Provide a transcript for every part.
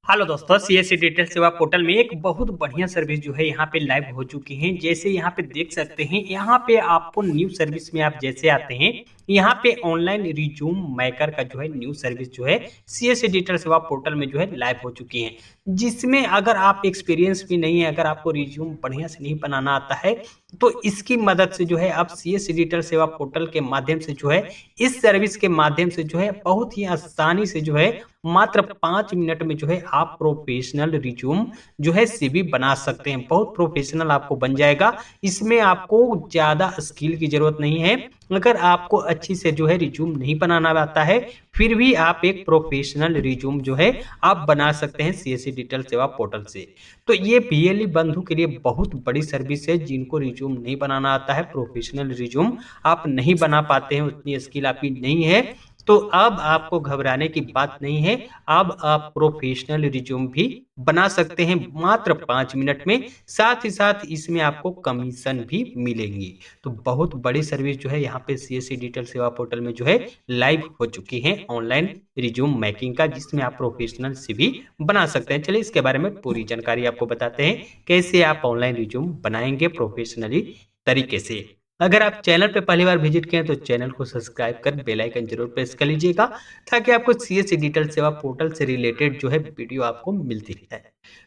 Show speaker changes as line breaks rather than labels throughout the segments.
Hello दोस्तों, CSC detail सेवा portal में एक बहुत बढ़िया सर्विस जो है यहाँ पे लाइव हो चुकी है। जैसे यहाँ पे देख सकते हैं, यहाँ पे आपको न्यू सर्विस में आप जैसे आते हैं, यहाँ पे ऑनलाइन रिज्यूम मेकर का जो है न्यू सर्विस जो है सीएससी डिटेल सेवा पोर्टल में जो है लाइव हो चुकी है। जिसमें अगर आप एक्सपीरियंस भी नहीं है, अगर आपको रिज्यूम बढ़िया से नहीं बनाना आता है, तो इसकी मदद से जो है आप सीएससी डिजिटल सेवा पोर्टल के माध्यम से जो है इस सर्विस के माध्यम से जो है बहुत ही आसानी से जो है मात्र 5 मिनट में जो है आप प्रोफेशनल रिज्यूम जो है सीवी बना सकते हैं। बहुत प्रोफेशनल आपको बन जाएगा। इसमें आपको ज्यादा स्किल की जरूरत नहीं है। अगर आपको अच्छी से जो है रिज्यूम नहीं बनाना आता है, फिर भी आप एक प्रोफेशनल रिज्यूम जो है आप बना सकते हैं सीएससी डिजिटल सेवा पोर्टल से। तो ये पीएलई बंधु के लिए बहुत बड़ी सर्विस है। जिनको रिज्यूम नहीं बनाना आता है, प्रोफेशनल रिज्यूम आप नहीं बना पाते हैं, उतनी स्किल आपकी नहीं है, तो अब आपको घबराने की बात नहीं है। अब आप प्रोफेशनल रिज्यूम भी बना सकते हैं मात्र 5 मिनट में। साथ ही साथ इसमें आपको कमीशन भी मिलेंगी। तो बहुत बड़ी सर्विस जो है यहाँ पे सीएससी डिजिटल सेवा पोर्टल में जो है लाइव हो चुकी है ऑनलाइन रिज्यूम मेकिंग का, जिसमें आप प्रोफेशनल सीवी बना सकते हैं। चलिए इसके बारे में पूरी जानकारी आपको बताते हैं, कैसे आप ऑनलाइन रिज्यूम बनाएंगे प्रोफेशनली तरीके से। अगर आप चैनल पे पहली बार विजिट किए तो चैनल को सब्सक्राइब कर बेल आइकन जरूर प्रेस कर लीजिएगा, ताकि आपको सीएससी डिजिटल सेवा पोर्टल से रिलेटेड जो है वीडियो आपको मिलती है।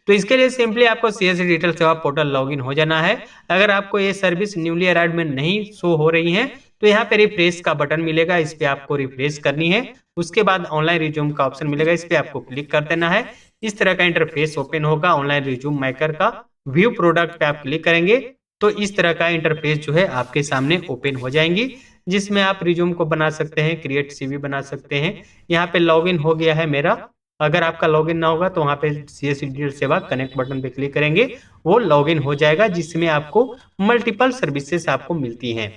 तो इसके लिए सिंपली आपको सीएससी डिजिटल सेवा पोर्टल लॉगिन हो जाना है। अगर आपको ये सर्विस न्यूली अराइव्ड में नहीं शो हो रही है, तो यहाँ पे रिफ्रेश का बटन मिलेगा, इस पे आपको रिफ्रेश करनी है। उसके बाद ऑनलाइन रिज्यूम का ऑप्शन मिलेगा, इस पे आपको क्लिक कर देना है। इस तरह का इंटरफेस ओपन होगा ऑनलाइन रिज्यूम मेकर का। व्यू प्रोडक्ट पे आप क्लिक करेंगे तो इस तरह का इंटरफेस जो है आपके सामने ओपन हो जाएंगी, जिसमें आप रिज्यूम को बना सकते हैं, क्रिएट सीवी बना सकते हैं। यहाँ पे लॉगिन हो गया है मेरा। अगर आपका लॉगिन ना होगा तो वहां पे सीएससी डिजिटल सेवा कनेक्ट बटन पे क्लिक करेंगे, वो लॉगिन हो जाएगा, जिसमें आपको मल्टीपल सर्विसेज आपको मिलती हैं।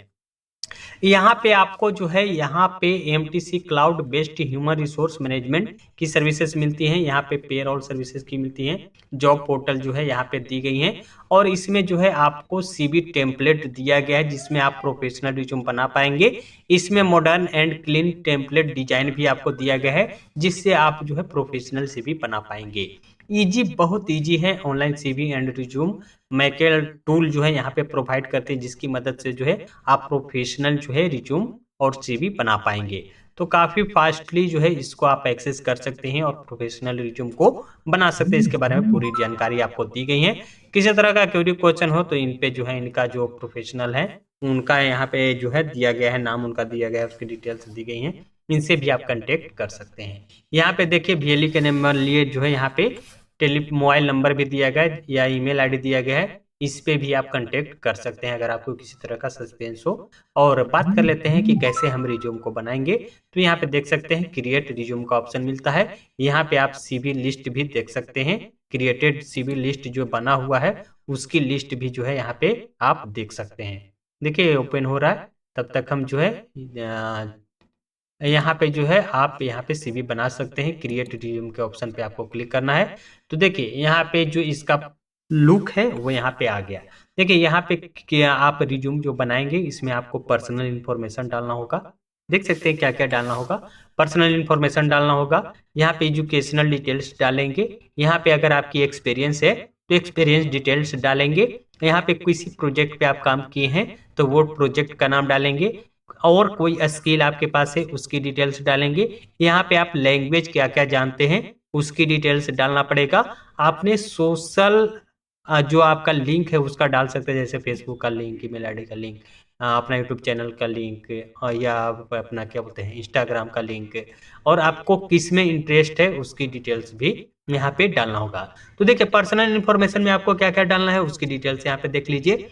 यहाँ पे आपको जो है यहाँ पे MTC cloud based human resource management की सर्विसेज मिलती हैं। यहाँ पे पेरोल सर्विसेज की मिलती हैं। जॉब पोर्टल जो है यहाँ पे दी गई है, और इसमें जो है आपको सीवी टेम्पलेट दिया गया है, जिसमें आप प्रोफेशनल रिज्यूम बना पाएंगे। इसमें modern and clean template design भी आपको दिया गया है, जिससे आप जो है प्रोफेशनल सीवी बना पाएंगे। इजी, बहुत इजी है। Online CV and resume maker tool जो है यहाँ पे प्रोवाइड करते हैं, जिसकी मदद से जो है आप प्रोफेशनल जो है रिज्यूम और सीवी बना पाएंगे। तो काफी फास्टली जो है इसको आप एक्सेस कर सकते हैं और प्रोफेशनल रिज्यूम को बना सकते हैं। इसके बारे में पूरी जानकारी आपको दी गई है। किसी तरह का क्वेरी क्वेश्चन हो तो इन पे जो है इनका जो प्रोफेशनल है उनका यहाँ पे जो है दिया गया है, नाम उनका दिया गया है, उसकी डिटेल्स दी गई हैं। इनसे भी आप कांटेक्ट कर सकते हैं। यहाँ पे देखिए बीएलई के नंबर लिए जो है यहाँ पे मोबाइल नंबर भी दिया गया है या ईमेल आईडी दिया गया है, इस पे भी आप कांटेक्ट कर सकते हैं अगर आपको किसी तरह का सस्पेंस हो। और बात कर लेते हैं कि कैसे हम रिज्यूम को बनाएंगे। तो यहाँ पे देख सकते हैं क्रिएट रिज्यूम का ऑप्शन मिलता है। यहाँ पे आप सीवी लिस्ट भी देख सकते हैं। क्रिएटेड सीवी लिस्ट जो बना हुआ है उसकी लिस्ट भी जो है यहाँ पे आप देख सकते हैं। देखिए ओपन हो रहा है, तब तक हम जो है यहाँ पे जो है आप यहाँ पे सीवी बना सकते हैं। क्रिएट रिज्यूम के ऑप्शन पे आपको क्लिक करना है। तो देखिए यहाँ पे जो इसका लुक है वो यहाँ पे आ गया। देखिए यहाँ पे क्या आप रिज्यूम जो बनाएंगे, इसमें आपको पर्सनल इन्फॉर्मेशन डालना होगा। देख सकते हैं क्या क्या डालना होगा। पर्सनल इन्फॉर्मेशन डालना होगा, यहाँ पे एजुकेशनल डिटेल्स डालेंगे। यहाँ पे अगर आपकी एक्सपीरियंस है तो एक्सपीरियंस डिटेल्स डालेंगे। यहाँ पे किसी प्रोजेक्ट पे आप काम किए हैं तो वो प्रोजेक्ट का नाम डालेंगे, और कोई स्किल आपके पास है उसकी डिटेल्स डालेंगे। यहाँ पे आप लैंग्वेज क्या क्या जानते हैं उसकी डिटेल्स डालना पड़ेगा। आपने सोशल जो आपका लिंक है उसका डाल सकते हैं, जैसे फेसबुक का लिंक, ईमेल आईडी का लिंक, अपना यूट्यूब चैनल का लिंक, या अपना क्या बोलते हैं इंस्टाग्राम का लिंक, और आपको किस में इंटरेस्ट है उसकी डिटेल्स भी यहाँ पे डालना होगा। तो देखिए पर्सनल इन्फॉर्मेशन में आपको क्या क्या डालना है उसकी डिटेल्स यहाँ पे देख लीजिए।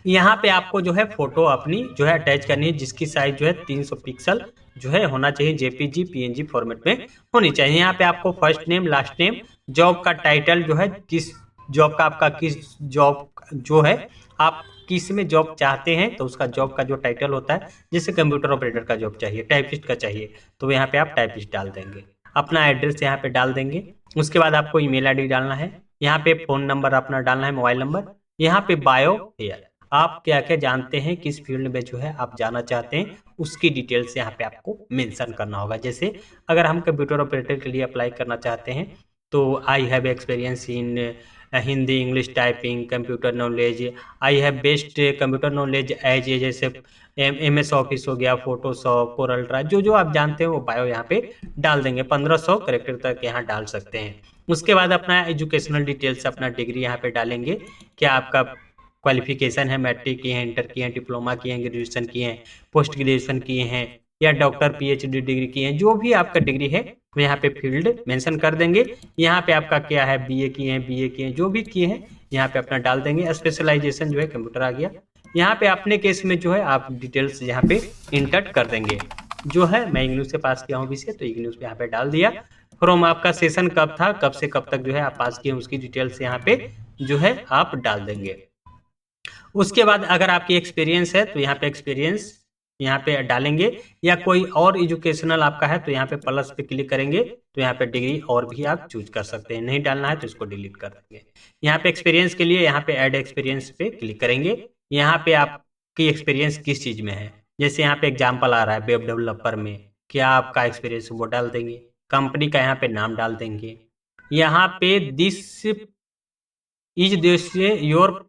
यहाँ पे आपको जो है फोटो अपनी जो है अटैच करनी है, जिसकी साइज जो है 300 पिक्सल जो है होना चाहिए, जेपीजी पीएनजी फॉर्मेट में होनी चाहिए। यहाँ पे आपको first name, last name, job का टाइटल जो है, किस जॉब का आपका किस जॉब जो है आप किस में जॉब चाहते हैं तो उसका जॉब का जो टाइटल होता है, जैसे कंप्यूटर ऑपरेटर का जॉब चाहिए, टाइपिस्ट का चाहिए, तो यहाँ पे आप टाइपिस्ट डाल देंगे। अपना एड्रेस यहाँ पे डाल देंगे। उसके बाद आपको ईमेल आईडी डालना है। यहाँ पे फोन नंबर अपना डालना है, मोबाइल नंबर। यहाँ पे बायो है, आप क्या क्या जानते हैं, किस फील्ड में जो है आप जाना चाहते हैं उसकी डिटेल्स यहाँ पे आपको मेंशन करना होगा। जैसे अगर हम कंप्यूटर ऑपरेटर के लिए अप्लाई करना चाहते हैं तो I have experience in Hindi, English typing, computer knowledge, I have best computer knowledge as a, जैसे MS ऑफिस हो गया, फोटोशॉप, कोरल ड्रा, जो जो आप जानते हैं वो बायो यहाँ पे डाल देंगे। 1500 करेक्टर तक यहाँ डाल सकते हैं। उसके बाद अपना एजुकेशनल डिटेल्स, अपना डिग्री यहाँ पे डालेंगे, क्या आपका क्वालिफिकेशन है, मैट्रिक किए हैं, इंटर किए हैं, डिप्लोमा किए हैं, ग्रेजुएशन किए हैं, पोस्ट ग्रेजुएशन किए हैं, या डॉक्टर PhD डिग्री किए हैं, जो भी आपका डिग्री है वो यहाँ पे फील्ड मेंशन कर देंगे। यहाँ पे आपका क्या है, BA किए हैं, BA किए हैं, जो भी किए हैं यहाँ पे अपना डाल देंगे। स्पेशलाइजेशन जो है कंप्यूटर आ गया। यहाँ पे अपने केस में जो है आप डिटेल्स यहाँ पे इंटर कर देंगे। जो है मैं इग्नू से पास किया हूँ BCA, तो इग्नू पे यहाँ पे डाल दिया। फ्रॉम आपका सेशन कब था, कब से कब तक जो है आप पास किए, उसकी डिटेल्स यहाँ पे जो है आप डाल देंगे। उसके बाद अगर आपकी एक्सपीरियंस है तो यहाँ पे एक्सपीरियंस यहाँ पे डालेंगे, या कोई और एजुकेशनल आपका है तो यहाँ पे प्लस पे क्लिक करेंगे, तो यहाँ पे डिग्री और भी आप चूज कर सकते हैं। नहीं डालना है तो इसको डिलीट कर देंगे। यहाँ पे एक्सपीरियंस के लिए यहाँ पे ऐड एक्सपीरियंस पे क्लिक करेंगे। यहाँ पे आपकी एक्सपीरियंस किस चीज में है, जैसे यहाँ पे एग्जाम्पल आ रहा है वेब डेवलपर में, क्या आपका एक्सपीरियंस वो डाल देंगे। कंपनी का यहाँ पे नाम डाल देंगे। यहाँ पे this is this your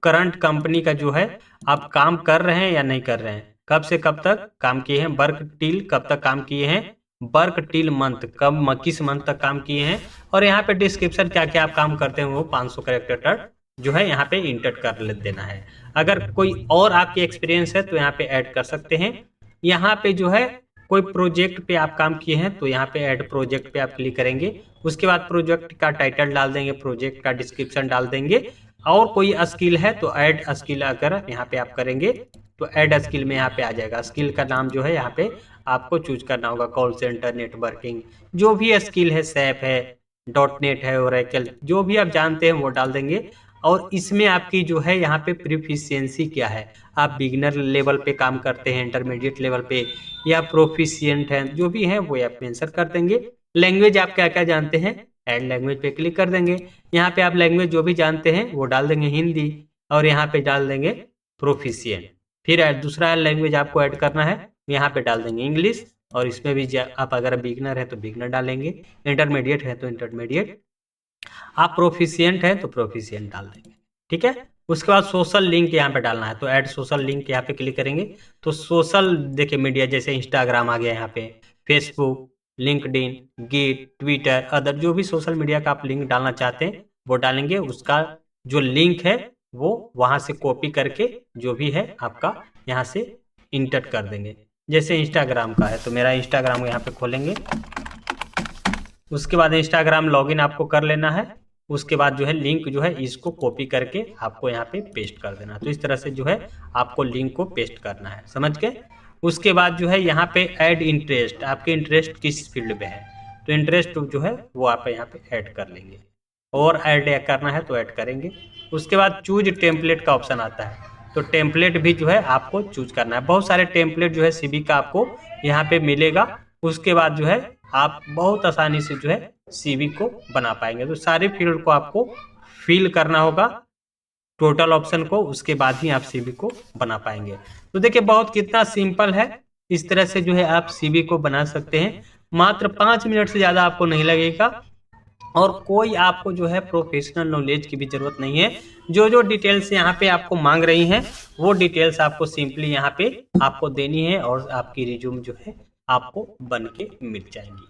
current company का जो है आप काम कर रहे हैं या नहीं कर रहे हैं, कब से कब तक काम किए हैं, वर्क टिल कब तक काम किए हैं, वर्क टिल मंथ कब किस मंथ तक काम किए हैं, और यहाँ पे डिस्क्रिप्शन क्या क्या आप काम करते हैं वो 500 कैरेक्टर जो है यहाँ पे इंटर कर देना है। अगर कोई और आपकी एक्सपीरियंस है तो यहाँ पे ऐड कर सकते हैं। यहाँ पे जो है कोई प्रोजेक्ट पे आप काम किए हैं तो यहाँ पे ऐड प्रोजेक्ट पे आप क्लिक करेंगे। उसके बाद प्रोजेक्ट का टाइटल डाल देंगे, प्रोजेक्ट का डिस्क्रिप्शन डाल देंगे, और कोई स्किल है तो ऐड स्किल अगर यहाँ पे आप करेंगे तो ऐड स्किल में यहाँ पे आ जाएगा। स्किल का नाम जो है यहाँ पे आपको चूज करना होगा, कॉल सेंटर, नेटवर्किंग, जो भी स्किल है, सैप है, .NET है, ओरेकल, जो भी आप जानते हैं वो डाल देंगे। और इसमें आपकी जो है यहाँ पे प्रोफिशिएंसी क्या है, आप बिगिनर लेवल पे काम करते हैं, इंटरमीडिएट लेवल पे, या प्रोफिशिएंट हैं, जो भी है वो आप मेंशन कर देंगे। लैंग्वेज आप क्या क्या जानते हैं, ऐड लैंग्वेज पे क्लिक कर देंगे। यहाँ पे आप लैंग्वेज जो भी जानते हैं वो डाल देंगे, हिंदी, और यहाँ पे डाल देंगे प्रोफिशिएंट। फिर दूसरा लैंग्वेज आपको ऐड करना है, यहाँ पे डाल देंगे इंग्लिश, और इसमें भी आप अगर बिगिनर है तो बिगिनर डालेंगे, इंटरमीडिएट है तो इंटरमीडिएट, आप प्रोफिशिएंट हैं तो प्रोफिशिएंट डाल देंगे। ठीक है। उसके बाद सोशल लिंक यहाँ पे डालना है, तो ऐड सोशल लिंक यहाँ पे क्लिक करेंगे। तो सोशल देखिए मीडिया, जैसे इंस्टाग्राम आ गया यहाँ पे, Facebook, LinkedIn, Git, Twitter, other जो भी सोशल मीडिया का आप लिंक डालना चाहते हैं वो डालेंगे। उसका जो लिंक है वो वहां से कॉपी करके जो भी है आपका यहाँ से इंटर कर देंगे। जैसे इंस्टाग्राम का है तो मेरा इंस्टाग्राम यहाँ पे खोलेंगे। उसके बाद इंस्टाग्राम लॉगिन आपको कर लेना है। उसके बाद जो है लिंक जो है इसको कॉपी करके आपको यहाँ पे पेस्ट कर देना। तो इस तरह से जो है आपको लिंक को पेस्ट करना है, समझ गए। उसके बाद जो है यहाँ पे ऐड इंटरेस्ट, आपके इंटरेस्ट किस फील्ड में है तो इंटरेस्ट जो है वो आप यहाँ पे ऐड कर लेंगे, और ऐड करना है तो ऐड करेंगे। उसके बाद चूज टेम्पलेट का ऑप्शन आता है, तो टेम्पलेट भी जो है आपको चूज करना है। बहुत सारे टेम्पलेट जो है CV का आपको यहाँ पे मिलेगा। उसके बाद जो है आप बहुत आसानी से जो है CV को बना पाएंगे। तो सारे फील्ड को आपको फिल करना होगा, टोटल ऑप्शन को, उसके बाद ही आप CV को बना पाएंगे। तो देखिए बहुत कितना सिंपल है, इस तरह से जो है आप CV को बना सकते हैं। मात्र 5 मिनट से ज़्यादा आपको नहीं लगेगा, और कोई आपको जो है प्रोफेशनल नॉलेज की भी जरूरत नहीं है। जो जो डिटेल्स यहाँ पे आपको मांग रही हैं वो डिटेल्स आपको सिंपली यहाँ पे आपको देनी है, और आपकी रिज्यूम जो है आपको बन के मिल जाएंगी।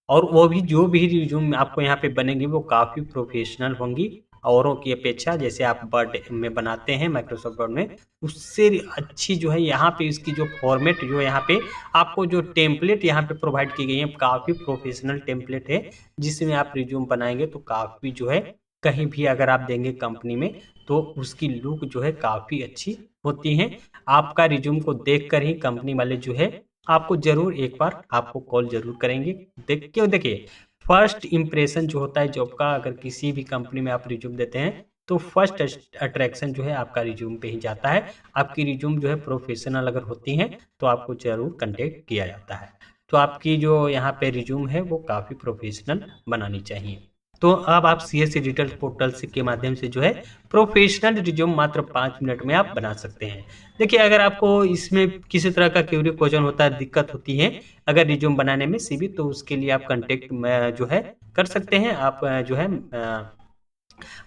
और वो भी जो भी रिज्यूम आपको यहाँ पे बनेगी वो काफ़ी प्रोफेशनल होंगी औरों की अपेक्षा। जैसे आप वर्ड में बनाते हैं माइक्रोसॉफ्ट वर्ड में, उससे अच्छी जो है यहाँ पे इसकी जो फॉर्मेट जो यहाँ पे आपको जो टेम्पलेट यहाँ पे प्रोवाइड की गई है, काफ़ी प्रोफेशनल टेम्पलेट है, जिसमें आप रिज्यूम बनाएंगे तो काफ़ी जो है कहीं भी अगर आप देंगे कंपनी में तो उसकी लुक जो है काफ़ी अच्छी होती है। आपका रिज्यूम को देख कर ही कंपनी वाले जो है आपको जरूर एक बार आपको कॉल जरूर करेंगे। देखिए फर्स्ट इंप्रेशन जो होता है जॉब का, अगर किसी भी कंपनी में आप रिज्यूम देते हैं तो फर्स्ट अट्रैक्शन जो है आपका रिज्यूम पे ही जाता है। आपकी रिज्यूम जो है प्रोफेशनल अगर होती है तो आपको जरूर कांटेक्ट किया जाता है। तो आपकी जो यहाँ पे रिज्यूम है वो काफ़ी प्रोफेशनल बनानी चाहिए। तो अब आप CSC डिजिटल पोर्टल से के माध्यम से जो है प्रोफेशनल रिज्यूम मात्र 5 मिनट में आप बना सकते हैं। देखिए अगर आपको इसमें किसी तरह का क्वेरी क्वेश्चन होता है, दिक्कत होती है अगर रिज्यूम बनाने में CV, तो उसके लिए आप कांटेक्ट में जो है कर सकते हैं। आप जो है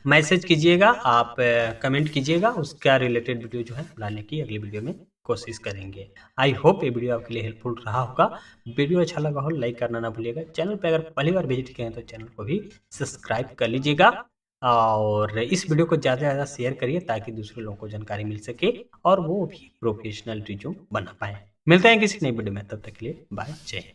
मैसेज कीजिएगा, आप कमेंट कीजिएगा, उसका रिलेटेड वीडियो जो है लाने की अगली वीडियो में कोशिश करेंगे। आई होप ये वीडियो आपके लिए हेल्पफुल रहा होगा। वीडियो अच्छा लगा हो लाइक करना ना भूलिएगा। चैनल पे अगर पहली बार विजिट किए हैं तो चैनल को भी सब्सक्राइब कर लीजिएगा और इस वीडियो को ज़्यादा से ज़्यादा शेयर करिए ताकि दूसरे लोगों को जानकारी मिल सके और वो भी प्रोफेशनल रिज्यूम बना पाए। मिलते हैं किसी नई वीडियो में, तब तक के लिए बाय, जय हिंद।